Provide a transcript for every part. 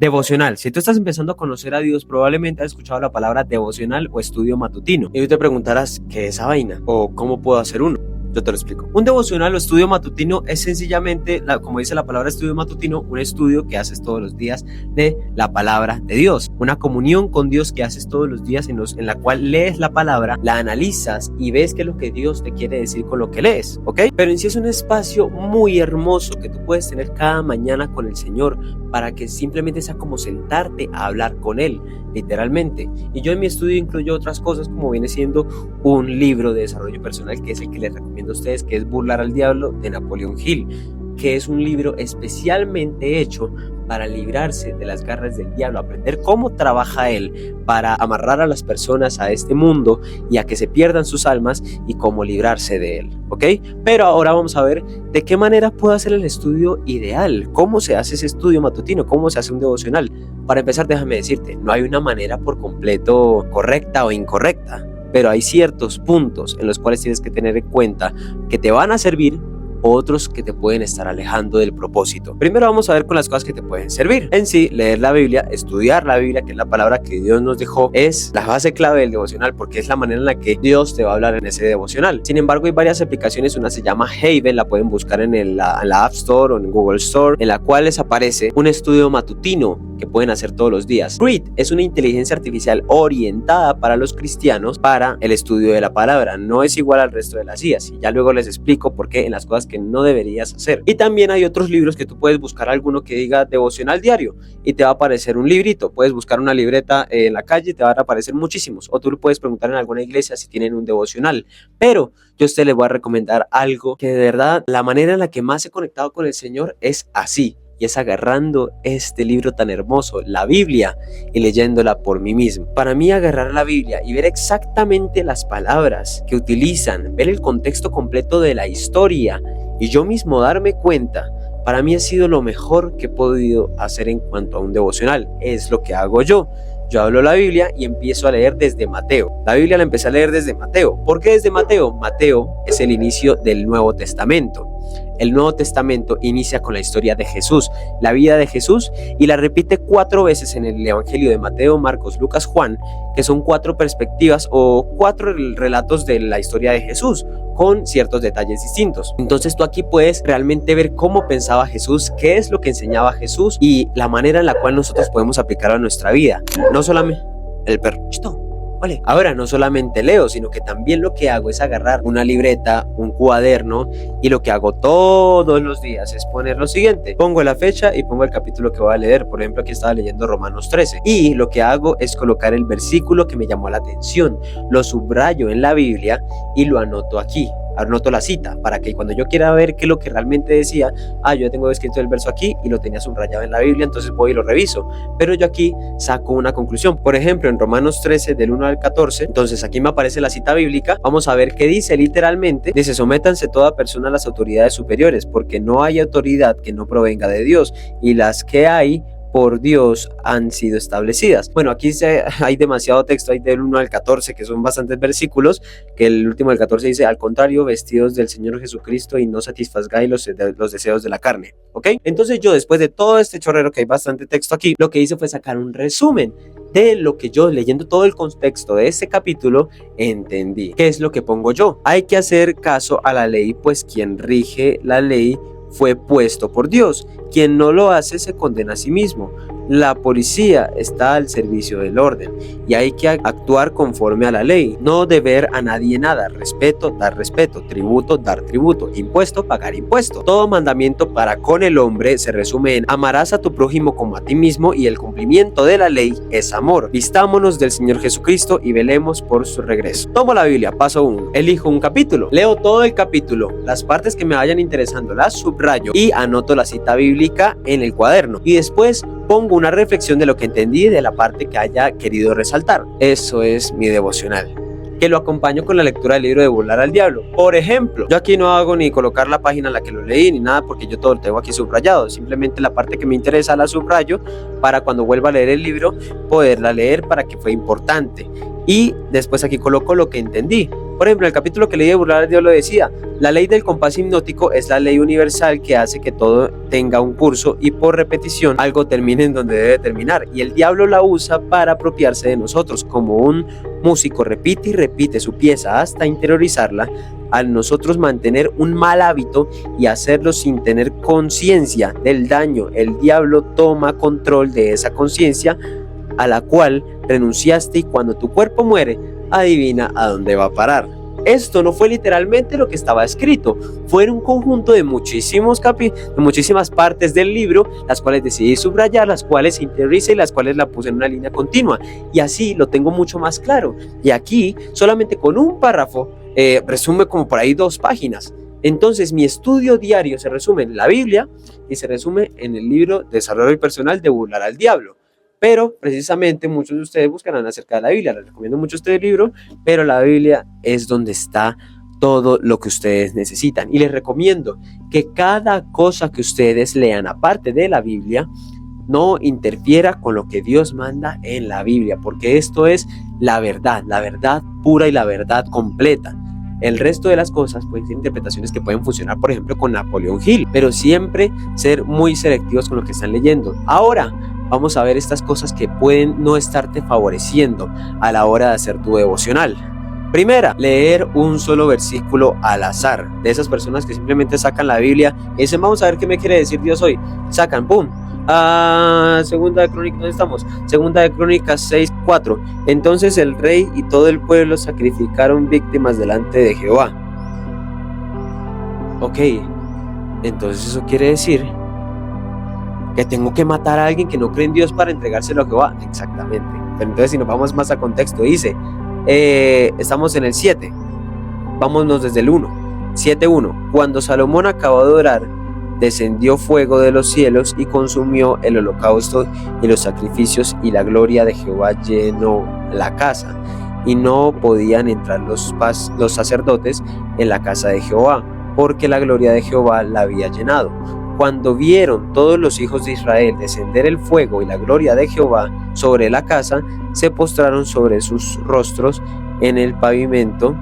Devocional. Si tú estás empezando a conocer a Dios, probablemente has escuchado la palabra devocional o estudio matutino. Y tú te preguntarás, ¿qué es esa vaina? ¿O cómo puedo hacer uno? Yo te lo explico. Un devocional o estudio matutino es sencillamente, como dice la palabra estudio matutino, un estudio que haces todos los días de la palabra de Dios. Una comunión con Dios que haces todos los días en la cual lees la palabra, la analizas y ves qué es lo que Dios te quiere decir con lo que lees, ¿ok? Pero en sí es un espacio muy hermoso que tú puedes tener cada mañana con el Señor para que simplemente sea como sentarte a hablar con Él, literalmente. Y yo en mi estudio incluyo otras cosas como viene siendo un libro de desarrollo personal que es el que les recomiendo a ustedes, que es Burlar al Diablo de Napoleon Hill, que es un libro especialmente hecho para librarse de las garras del diablo, aprender cómo trabaja él para amarrar a las personas a este mundo y a que se pierdan sus almas y cómo librarse de él, ¿ok? Pero ahora vamos a ver de qué manera puedo hacer el estudio ideal, cómo se hace ese estudio matutino, cómo se hace un devocional. Para empezar, déjame decirte, no hay una manera por completo correcta o incorrecta, pero hay ciertos puntos en los cuales tienes que tener en cuenta que te van a servir, otros que te pueden estar alejando del propósito. Primero vamos a ver con las cosas que te pueden servir. En sí, leer la Biblia, estudiar la Biblia, que es la palabra que Dios nos dejó, es la base clave del devocional porque es la manera en la que Dios te va a hablar en ese devocional. Sin embargo, hay varias aplicaciones, una se llama Haven, la pueden buscar en la App Store o en Google Store, en la cual les aparece un estudio matutino que pueden hacer todos los días. Read es una inteligencia artificial orientada para los cristianos para el estudio de la palabra. No es igual al resto de las IAs y ya luego les explico por qué en las cosas que no deberías hacer. Y también hay otros libros que tú puedes buscar alguno que diga devocional diario y te va a aparecer un librito. Puedes buscar una libreta en la calle y te van a aparecer muchísimos. O tú le puedes preguntar en alguna iglesia si tienen un devocional. Pero yo a usted le voy a recomendar algo que de verdad la manera en la que más he conectado con el Señor es así. Y es agarrando este libro tan hermoso, la Biblia, y leyéndola por mí mismo. Para mí agarrar la Biblia y ver exactamente las palabras que utilizan, ver el contexto completo de la historia y yo mismo darme cuenta, para mí ha sido lo mejor que he podido hacer en cuanto a un devocional. Es lo que hago yo. Yo hablo la Biblia y empiezo a leer desde Mateo. La Biblia la empecé a leer desde Mateo. ¿Por qué desde Mateo? Mateo es el inicio del Nuevo Testamento. El Nuevo Testamento inicia con la historia de Jesús, la vida de Jesús, y la repite 4 veces en el Evangelio de Mateo, Marcos, Lucas, Juan, que son 4 perspectivas o 4 relatos de la historia de Jesús, con ciertos detalles distintos. Entonces tú aquí puedes realmente ver cómo pensaba Jesús, qué es lo que enseñaba Jesús y la manera en la cual nosotros podemos aplicarlo a nuestra vida. No solamente el perrito. Vale. Ahora no solamente leo, sino que también lo que hago es agarrar una libreta, un cuaderno, y lo que hago todos los días es poner lo siguiente: pongo la fecha y pongo el capítulo que voy a leer. Por ejemplo, aquí estaba leyendo Romanos 13 y lo que hago es colocar el versículo que me llamó la atención, lo subrayo en la Biblia y lo anoto aquí. Anoto la cita para que cuando yo quiera ver qué es lo que realmente decía, yo ya tengo escrito el verso aquí y lo tenía subrayado en la Biblia, entonces voy y lo reviso, pero yo aquí saco una conclusión. Por ejemplo, en Romanos 13 del 1 al 14, entonces aquí me aparece la cita bíblica. Vamos a ver qué dice literalmente: dice, sométanse toda persona a las autoridades superiores, porque no hay autoridad que no provenga de Dios, y las que hay por Dios han sido establecidas. Bueno, aquí hay demasiado texto, hay del 1 al 14, que son bastantes versículos, que el último del 14 dice: al contrario, vestidos del Señor Jesucristo y no satisfagáis los deseos de la carne, ¿ok? Entonces yo, después de todo este chorrero, que hay bastante texto aquí, lo que hice fue sacar un resumen de lo que yo, leyendo todo el contexto de este capítulo, entendí. ¿Qué es lo que pongo yo? Hay que hacer caso a la ley, pues quien rige la ley fue puesto por Dios. Quien no lo hace se condena a sí mismo. La policía está al servicio del orden y hay que actuar conforme a la ley. No deber a nadie nada. Respeto, dar respeto. Tributo, dar tributo. Impuesto, pagar impuesto. Todo mandamiento para con el hombre se resume en: amarás a tu prójimo como a ti mismo, y el cumplimiento de la ley es amor. Vistámonos del Señor Jesucristo y velemos por su regreso. Tomo la Biblia, paso 1. Elijo un capítulo. Leo todo el capítulo. Las partes que me vayan interesando las subrayo y anoto la cita bíblica en el cuaderno. Y después pongo una reflexión de lo que entendí de la parte que haya querido resaltar. Eso es mi devocional, que lo acompaño con la lectura del libro de Burlar al Diablo. Por ejemplo, yo aquí no hago ni colocar la página en la que lo leí ni nada, porque yo todo lo tengo aquí subrayado. Simplemente la parte que me interesa la subrayo para cuando vuelva a leer el libro poderla leer para que fue importante. Y después aquí coloco lo que entendí. Por ejemplo, en el capítulo que leí de Burlar al Diablo decía: la ley del compás hipnótico es la ley universal que hace que todo tenga un curso y por repetición algo termine en donde debe terminar, y el diablo la usa para apropiarse de nosotros. Como un músico repite y repite su pieza hasta interiorizarla, al nosotros mantener un mal hábito y hacerlo sin tener conciencia del daño, el diablo toma control de esa conciencia a la cual renunciaste, y cuando tu cuerpo muere, adivina a dónde va a parar. Esto no fue literalmente lo que estaba escrito, fue en un conjunto de muchísimas partes del libro, las cuales decidí subrayar, las cuales interioricé y las cuales la puse en una línea continua, y así lo tengo mucho más claro. Y aquí, solamente con un párrafo, resume como por ahí 2 páginas. Entonces mi estudio diario se resume en la Biblia y se resume en el libro Desarrollo Personal de Burlar al Diablo. Pero precisamente muchos de ustedes buscarán acerca de la Biblia. Les recomiendo mucho este libro, pero la Biblia es donde está todo lo que ustedes necesitan. Y les recomiendo que cada cosa que ustedes lean aparte de la Biblia no interfiera con lo que Dios manda en la Biblia, porque esto es la verdad pura y la verdad completa. El resto de las cosas pueden ser interpretaciones que pueden funcionar, por ejemplo, con Napoleón Hill, pero siempre ser muy selectivos con lo que están leyendo. Ahora vamos a ver estas cosas que pueden no estarte favoreciendo a la hora de hacer tu devocional. Primera, leer un solo versículo al azar. De esas personas que simplemente sacan la Biblia y dicen: vamos a ver qué me quiere decir Dios hoy. Sacan, ¡pum! Segunda de Crónicas, ¿dónde estamos? Segunda de Crónicas 6:4. Entonces el rey y todo el pueblo sacrificaron víctimas delante de Jehová. Ok, entonces eso quiere decir que tengo que matar a alguien que no cree en Dios para entregárselo a Jehová. Exactamente. Pero entonces, si nos vamos más a contexto, dice, estamos en el 7, vámonos desde el 1, 7:1. Cuando Salomón acabó de orar, descendió fuego de los cielos y consumió el holocausto y los sacrificios, y la gloria de Jehová llenó la casa, y no podían entrar los sacerdotes en la casa de Jehová, porque la gloria de Jehová la había llenado. Cuando vieron todos los hijos de Israel descender el fuego y la gloria de Jehová sobre la casa, se postraron sobre sus rostros en el pavimento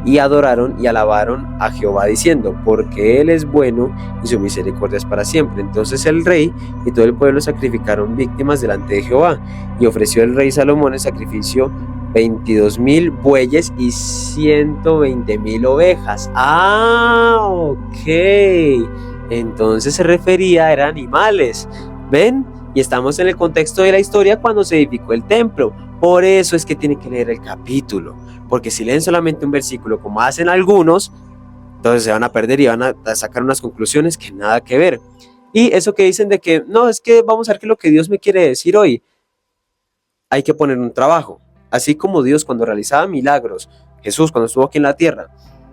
y adoraron y alabaron a Jehová diciendo: porque Él es bueno y su misericordia es para siempre. Entonces el rey y todo el pueblo sacrificaron víctimas delante de Jehová, y ofreció el rey Salomón en sacrificio 22,000 bueyes y 120,000 ovejas. Ok. Entonces se refería, eran animales. ¿Ven? Y estamos en el contexto de la historia cuando se edificó el templo. Por eso es que tienen que leer el capítulo, porque si leen solamente un versículo como hacen algunos, entonces se van a perder y van a sacar unas conclusiones que nada que ver. Y eso que dicen de que no, es que vamos a ver qué es lo que Dios me quiere decir hoy. Hay que poner un trabajo. Así como Dios cuando realizaba milagros, Jesús cuando estuvo aquí en la tierra,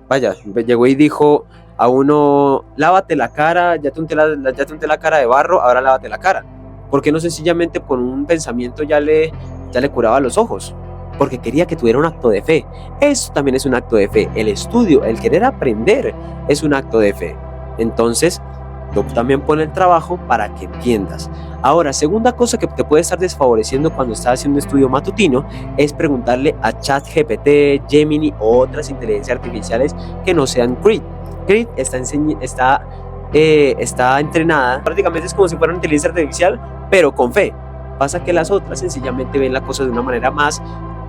vaya, llegó y dijo a uno: lávate la cara, ya te unté la cara de barro, ahora lávate la cara. ¿Por qué no sencillamente con un pensamiento ya le curaba los ojos? Porque quería que tuviera un acto de fe. Eso también es un acto de fe. El estudio, el querer aprender es un acto de fe. Entonces, tú también pon el trabajo para que entiendas. Ahora, segunda cosa que te puede estar desfavoreciendo cuando estás haciendo un estudio matutino es preguntarle a ChatGPT, Gemini o otras inteligencias artificiales que no sean Creed. Creed está entrenada, prácticamente es como si fuera una inteligencia artificial, pero con fe. Pasa que las otras sencillamente ven la cosa de una manera más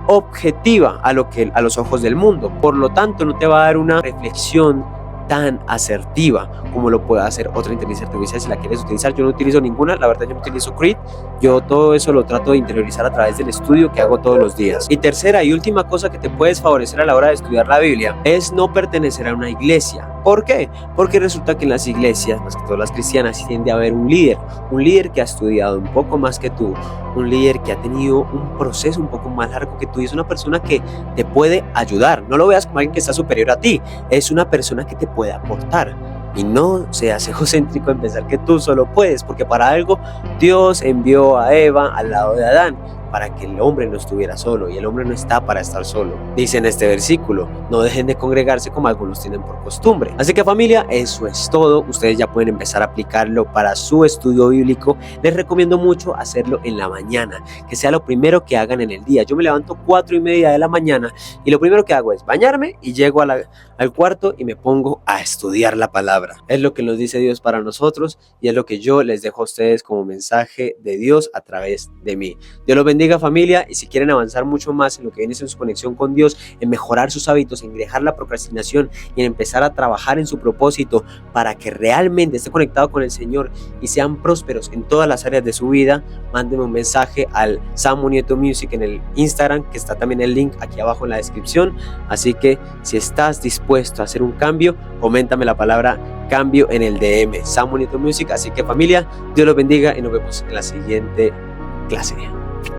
objetiva a los ojos del mundo. Por lo tanto, no te va a dar una reflexión tan asertiva como lo puede hacer otra inteligencia artificial si la quieres utilizar. Yo no utilizo ninguna, la verdad yo no utilizo Creed. Yo todo eso lo trato de interiorizar a través del estudio que hago todos los días. Y tercera y última cosa que te puedes favorecer a la hora de estudiar la Biblia es no pertenecer a una iglesia. ¿Por qué? Porque resulta que en las iglesias, más que todas las cristianas, tiende a haber un líder que ha estudiado un poco más que tú, un líder que ha tenido un proceso un poco más largo que tú, y es una persona que te puede ayudar. No lo veas como alguien que está superior a ti, es una persona que te puede aportar. Y no seas egocéntrico en pensar que tú solo puedes, porque para algo Dios envió a Eva al lado de Adán. para que el hombre no estuviera solo, y el hombre no está para estar solo. Dice en este versículo, no dejen de congregarse como algunos tienen por costumbre. Así que familia, eso es todo. Ustedes ya pueden empezar a aplicarlo para su estudio bíblico. Les recomiendo mucho hacerlo en la mañana, que sea lo primero que hagan en el día. Yo me levanto 4:30 de la mañana y lo primero que hago es bañarme y llego al cuarto y me pongo a estudiar la palabra. Es lo que nos dice Dios para nosotros y es lo que yo les dejo a ustedes como mensaje de Dios a través de mí. Dios los bendiga, familia, y si quieren avanzar mucho más en lo que viene en su conexión con Dios, en mejorar sus hábitos, en dejar la procrastinación y en empezar a trabajar en su propósito para que realmente esté conectado con el Señor y sean prósperos en todas las áreas de su vida, mándenme un mensaje al Samu Nieto Music en el Instagram, que está también el link aquí abajo en la descripción. Así que si estás dispuesto a hacer un cambio, coméntame la palabra cambio en el DM, Samu Nieto Music. Así que familia, Dios los bendiga y nos vemos en la siguiente clase.